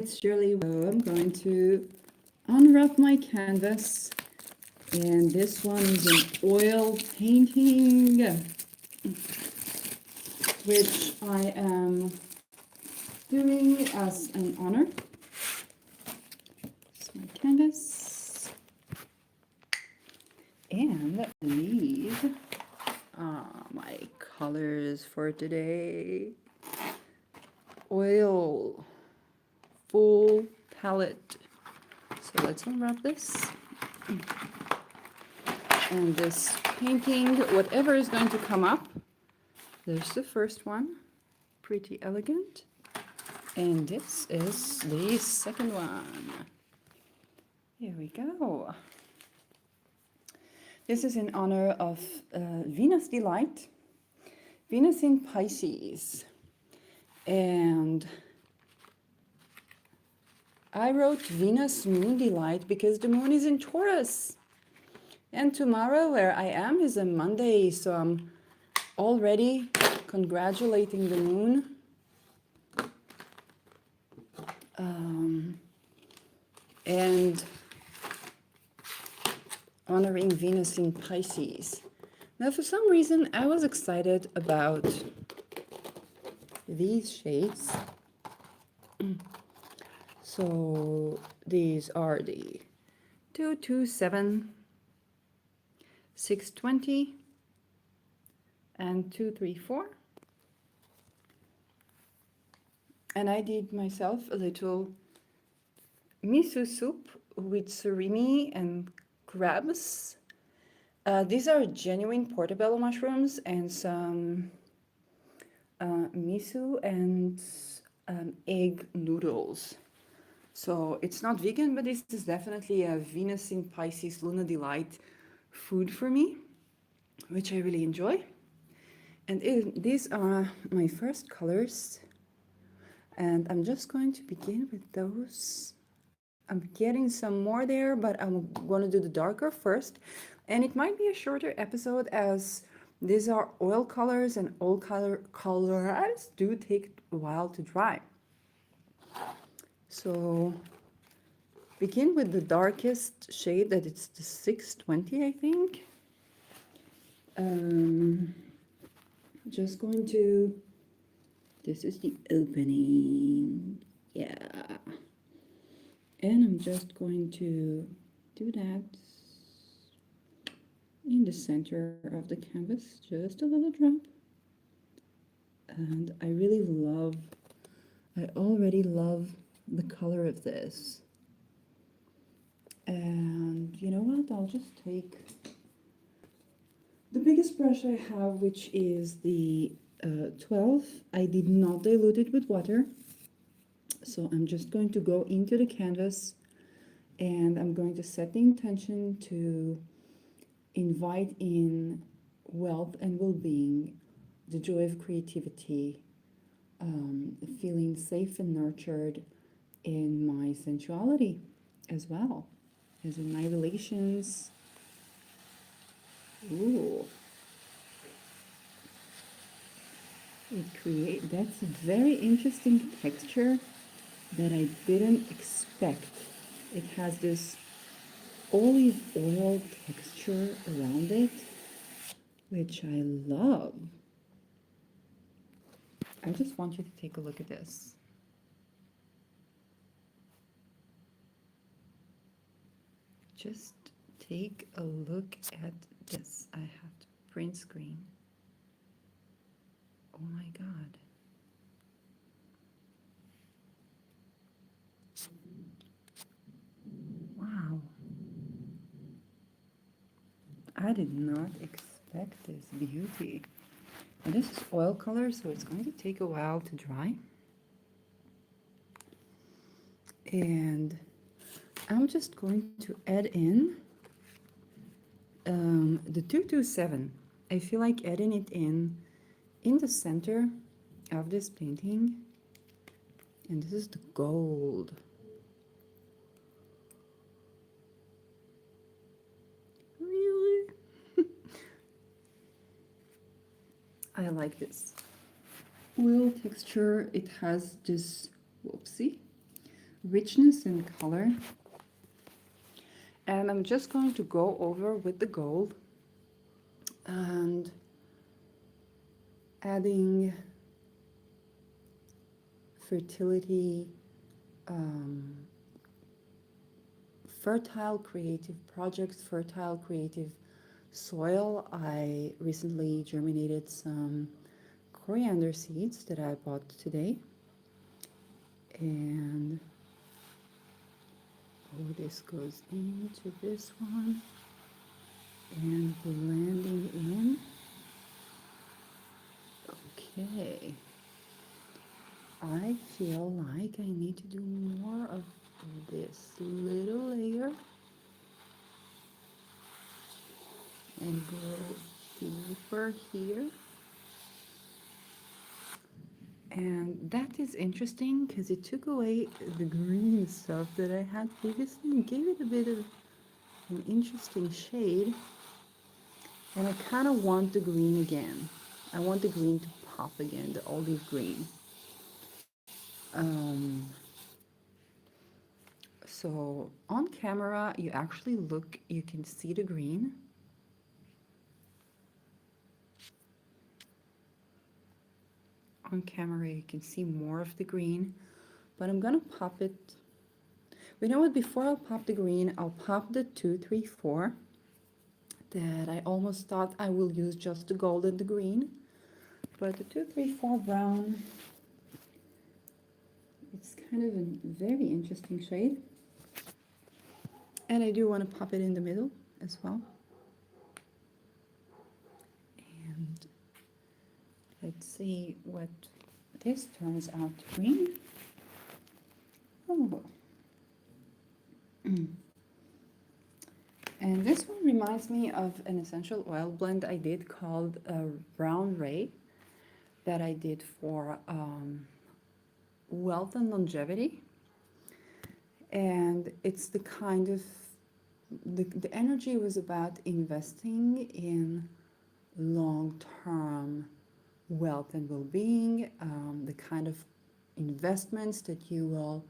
it's Shirley. I'm going to unwrap my canvas, and this one is an oil painting, which I am doing as an honor. It's my canvas, and these are my colors for today. Oil, full palette. So let's unwrap this. And this painting, whatever is going to come up, there's the first one, pretty elegant. And this is the second one. Here we go. This is in honor of Venus Delight, Venus in Pisces. And I wrote Venus Moon Delight because the moon is in Taurus. And tomorrow, where I am, is a Monday, so I'm already congratulating the moon. And honoring Venus in Pisces. Now, for some reason, I was excited about these shades. So these are the 227, 620, and 234. And I did myself a little miso soup with surimi and crabs. These are genuine portobello mushrooms and some miso and egg noodles. So it's not vegan, but this is definitely a Venus in Pisces Luna Delight food for me, which I really enjoy. And these are my first colors. And I'm just going to begin with those. I'm getting some more there, but I'm going to do the darker first. And it might be a shorter episode as these are oil colors, and oil colors do take a while to dry. So begin with the darkest shade, that it's the 620, I think. Just going to, this is the opening. Yeah. And I'm just going to do that in the center of the canvas, just a little drop. And I really love, I already love the color of this. And you know what, I'll just take the biggest brush I have, which is the 12. I did not dilute it with water. So I'm just going to go into the canvas, and I'm going to set the intention to invite in wealth and well-being, the joy of creativity, feeling safe and nurtured in my sensuality as well as in my relations. Ooh. That's a very interesting texture that I didn't expect. It has this olive oil texture around it, which I love. I just want you to take a look at this. Just take a look at this. I have to print screen. Oh my God. Wow. I did not expect this beauty. And this is oil color, so it's going to take a while to dry. And I'm just going to add in the 227. I feel like adding it in the center of this painting. And this is the gold. Really? I like this oil texture. It has this, whoopsie, richness in color. And I'm just going to go over with the gold and adding fertility, um, fertile creative projects, fertile creative soil. I recently germinated some coriander seeds that I bought today. And oh, this goes into this one and blending in. Okay. I feel like I need to do more of this little layer and go deeper here. And that is interesting because it took away the green stuff that I had previously and gave it a bit of an interesting shade. And I kind of want the green again. I want the green to pop again, the olive green. So on camera, you actually look, you can see the green. On camera, you can see more of the green, but I'm gonna pop it. You know what, before I'll pop the green, I'll pop the 2, 3, 4 that I almost thought I will use just the gold and the green. But the 2, 3, 4 brown, it's kind of a very interesting shade. And I do want to pop it in the middle as well. And let's see what this turns out to be. Oh. And this one reminds me of an essential oil blend I did called Brown Ray that I did for wealth and longevity. And it's the kind of, the energy was about investing in long-term wealth and well-being, the kind of investments that you will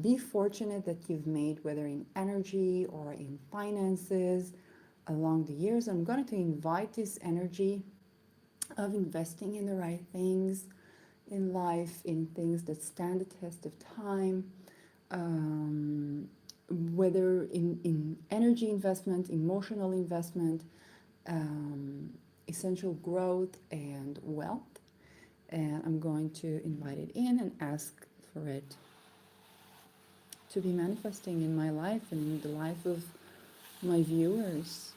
be fortunate that you've made, whether in energy or in finances along the years. I'm going to invite this energy of investing in the right things in life, in things that stand the test of time, whether in energy investment, emotional investment, essential growth and wealth. And I'm going to invite it in and ask for it to be manifesting in my life and in the life of my viewers.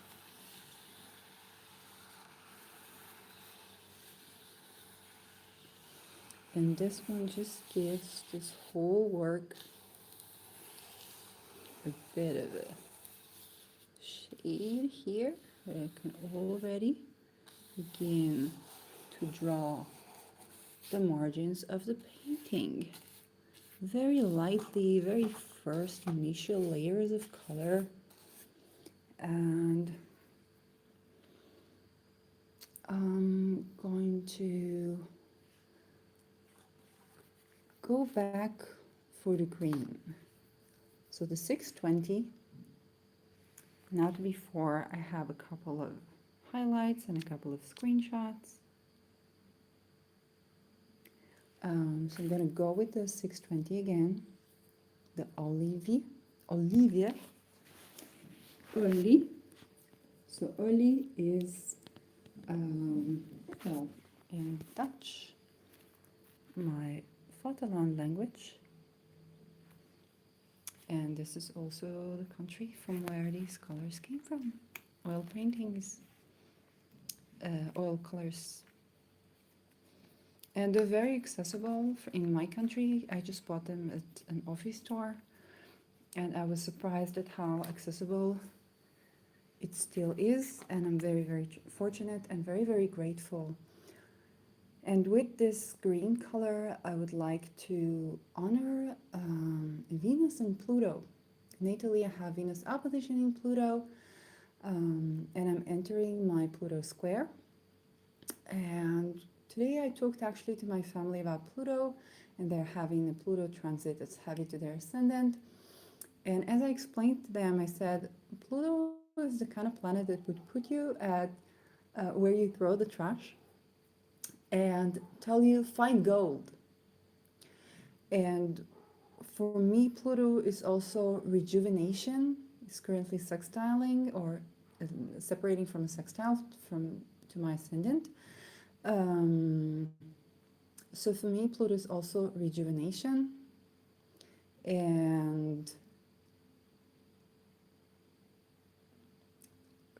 And this one just gives this whole work a bit of a shade here that I can already begin to draw the margins of the painting. Very lightly, very first initial layers of color. And I'm going to go back for the green. So the 620, not before I have a couple of highlights and a couple of screenshots. So I'm gonna go with the 620 again, the Olivia, early. So early is, well, in Dutch, my fatherland language. And this is also the country from where these colors came from. Oil paintings, oil colors. And they're very accessible in my country. I just bought them at an office store. And I was surprised at how accessible it still is. And I'm very, very fortunate and very, very grateful. And with this green color, I would like to honor Venus and Pluto. Natally, I have Venus opposition in Pluto, and I'm entering my Pluto square. And today I talked actually to my family about Pluto and they're having a Pluto transit that's heavy to their ascendant. And as I explained to them, I said, Pluto is the kind of planet that would put you at where you throw the trash and tell you, find gold. And for me, Pluto is also rejuvenation. It's currently sextiling or separating from a sextile from to my ascendant. Um, so for me, Pluto is also rejuvenation and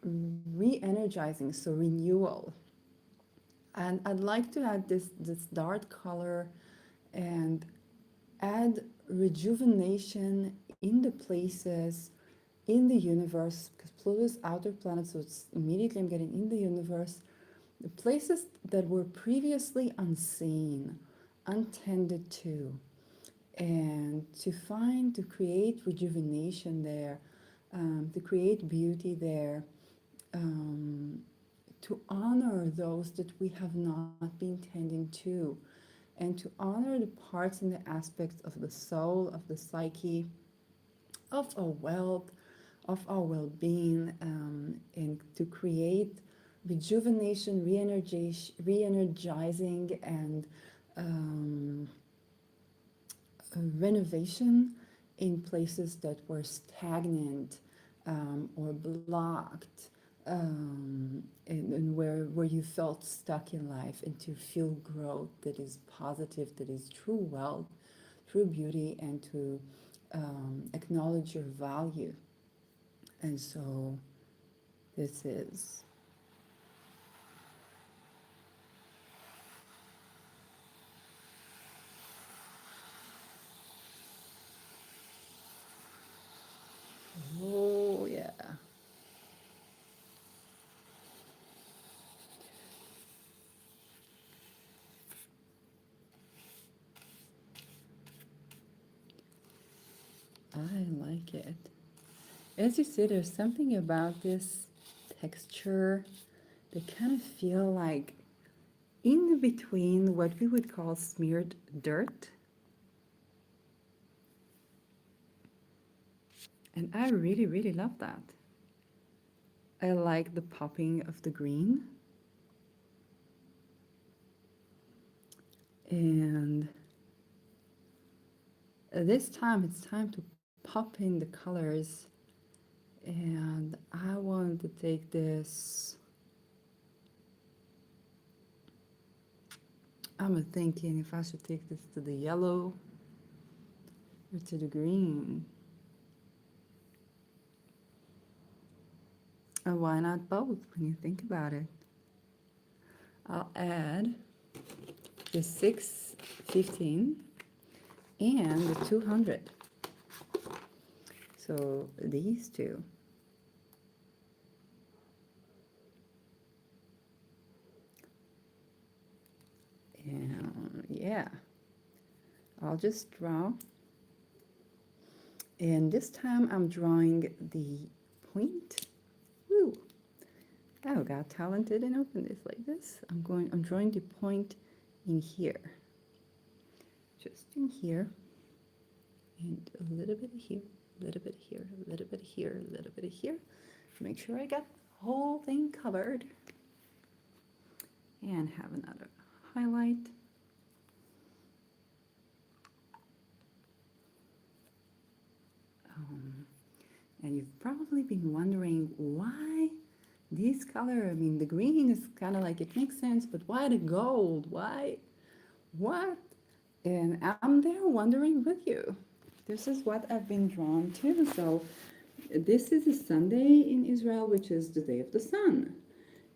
re-energizing, so renewal. And I'd like to add this dark color and add rejuvenation in the places in the universe, because Pluto's outer planet, so it's immediately I'm getting in the universe, the places that were previously unseen, untended to, and to create rejuvenation there, to create beauty there, um, to honor those that we have not been tending to, and to honor the parts and the aspects of the soul, of the psyche, of our wealth, of our well-being, and to create rejuvenation, re-energizing, and um, renovation in places that were stagnant or blocked, and where you felt stuck in life, and to feel growth that is positive, that is true wealth, true beauty, and to acknowledge your value. And so this is, oh yeah, I like it. As you see, there's something about this texture that kind of feel like in between what we would call smeared dirt. And I really, really love that. I like the popping of the green. And this time it's time to pop in the colors. And I want to take this. I'm thinking if I should take this to the yellow or to the green. And why not both when you think about it? I'll add the 615 and the 200. So these two. And yeah, I'll just draw. And this time I'm drawing the point. Woo! Oh, got talented and opened this like this. I'm drawing the point in here. Just in here. And a little bit here, a little bit here, a little bit here, a little bit here. Make sure I got the whole thing covered. And have another highlight. And you've probably been wondering why this color. I mean, the green is kind of like, it makes sense, but why the gold? Why? What? And I'm there wondering with you. This is what I've been drawn to. So this is a Sunday in Israel, which is the day of the sun.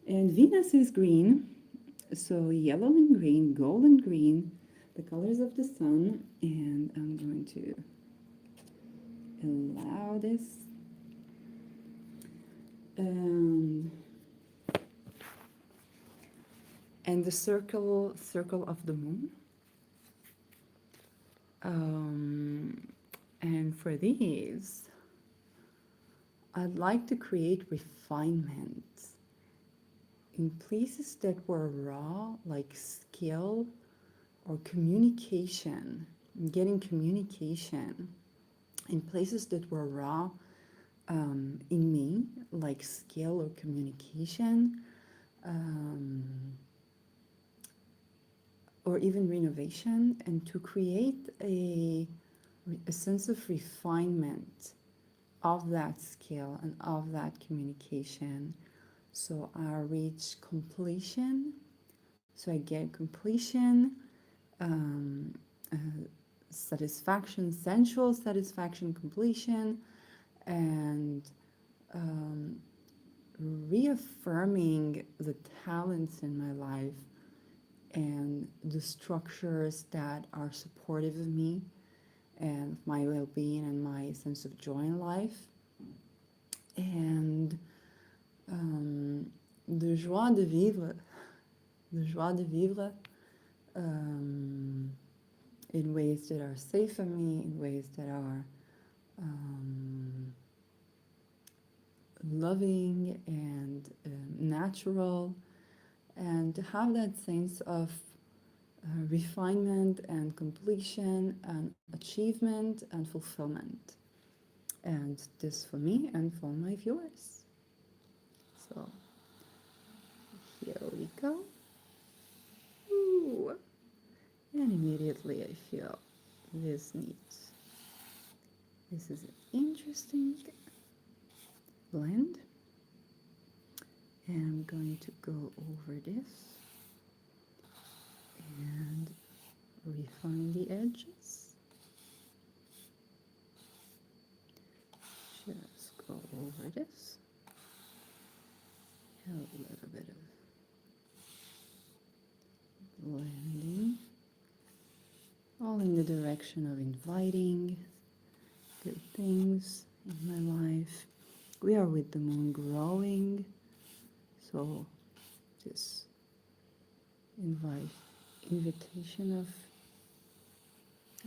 And Venus is green. So yellow and green, gold and green, the colors of the sun. And I'm going to allow this. And the circle of the moon. And for these, I'd like to create refinement in places that were raw, like skill or communication, getting communication in places that were raw in me, like skill or communication, um, or even renovation, and to create a sense of refinement of that skill and of that communication. So I reach completion. So I get completion, um, uh, satisfaction, sensual satisfaction, completion, and um, reaffirming the talents in my life and the structures that are supportive of me and my well-being and my sense of joy in life, and de joie de vivre, de joie de vivre, um, in ways that are safe for me, in ways that are loving and natural, and to have that sense of refinement and completion and achievement and fulfillment. And this for me and for my viewers. So here we go. Ooh. And immediately I feel this neat. This is an interesting blend. And I'm going to go over this and refine the edges. Just go over this. A little bit of blending. All in the direction of inviting good things in my life. We are with the moon growing, so this invitation of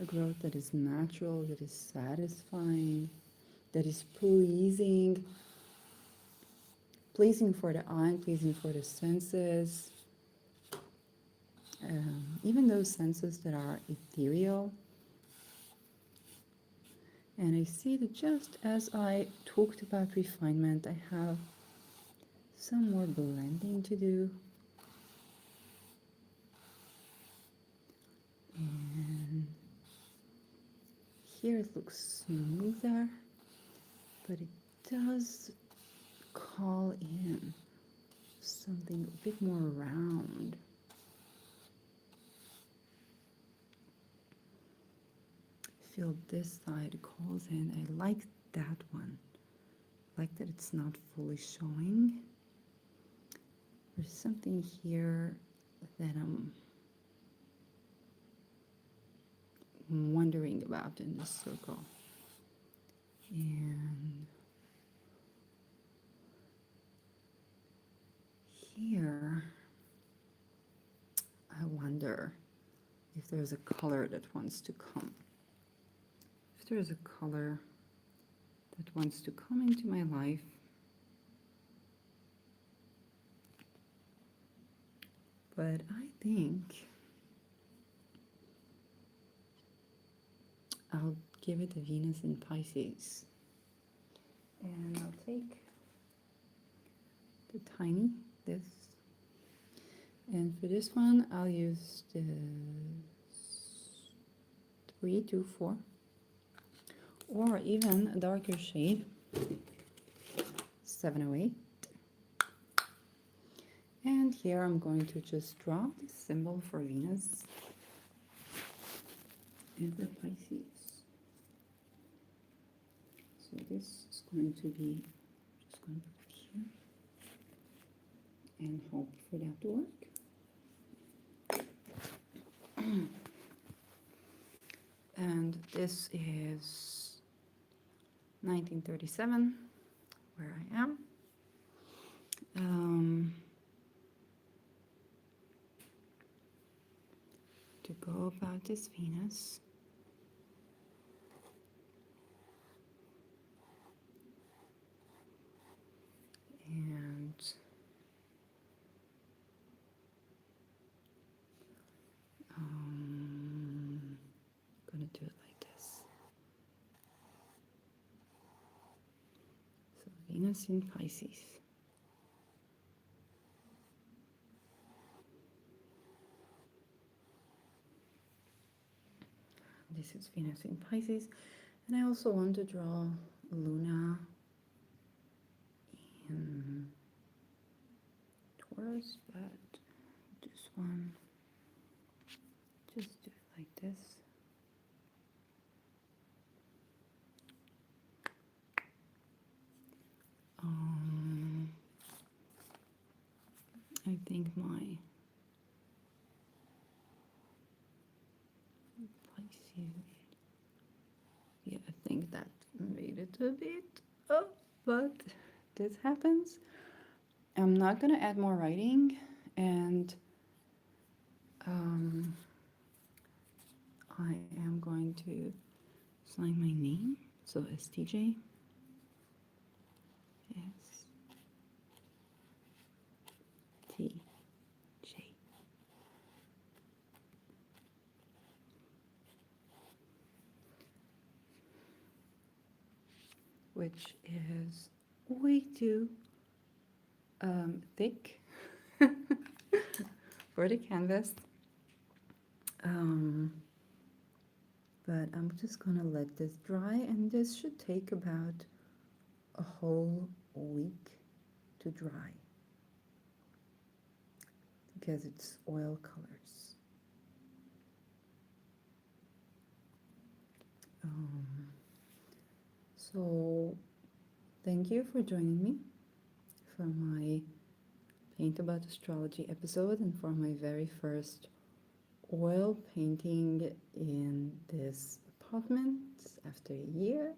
a growth that is natural, that is satisfying, that is pleasing for the eye, pleasing for the senses, even those senses that are ethereal. And I see that just as I talked about refinement, I have some more blending to do. And here it looks smoother, but it does call in something a bit more round. I feel this side calls in. I like that one. I like that it's not fully showing. There's something here that I'm wondering about in this circle. And here, I wonder if there's a color that wants to come. If there's a color that wants to come into my life, but I think I'll give it a Venus in Pisces. And I'll take the tiny, this. And for this one, I'll use the 324, or even a darker shade, 708. And here I'm going to just draw the symbol for Venus and for Pisces. So this is going to be, just going to put it here and hope for that to work. And this is 1937, where I am. To go about this Venus. And Venus in Pisces. This is Venus in Pisces. And I also want to draw Luna in Taurus, but this one, just do it like this. I think my Pisces, yeah, I think that made it a bit up, but this happens. I'm not gonna add more writing, and I am going to sign my name, so STJ. S T J. Which is way too thick for the canvas. But I'm just gonna let this dry, and this should take about a whole week to dry because it's oil colors. So thank you for joining me for my Paint About Astrology episode and for my very first oil painting in this apartment after a year.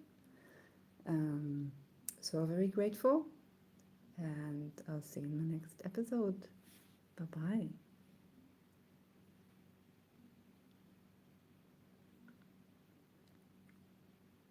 So very grateful, and I'll see you in the next episode. Bye bye.